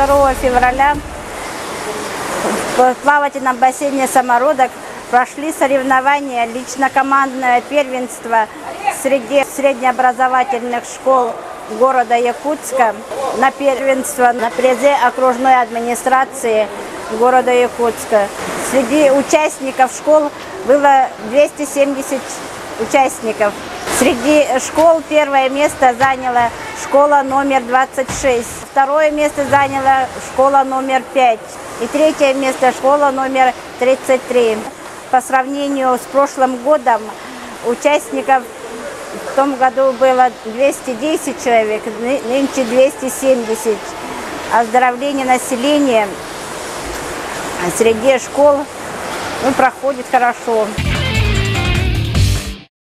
22 февраля в плавательном бассейне «Самородок» прошли соревнования лично-командное первенство среди среднеобразовательных школ города Якутска. На первенство на призе окружной администрации города Якутска. Среди участников школ было 270 участников. Среди школ первое место заняла школа номер 26, второе место заняла школа номер 5 и третье место школа номер 33. По сравнению с прошлым годом участников в том году было 210 человек, нынче 270. Оздоровление населения среди школ проходит хорошо.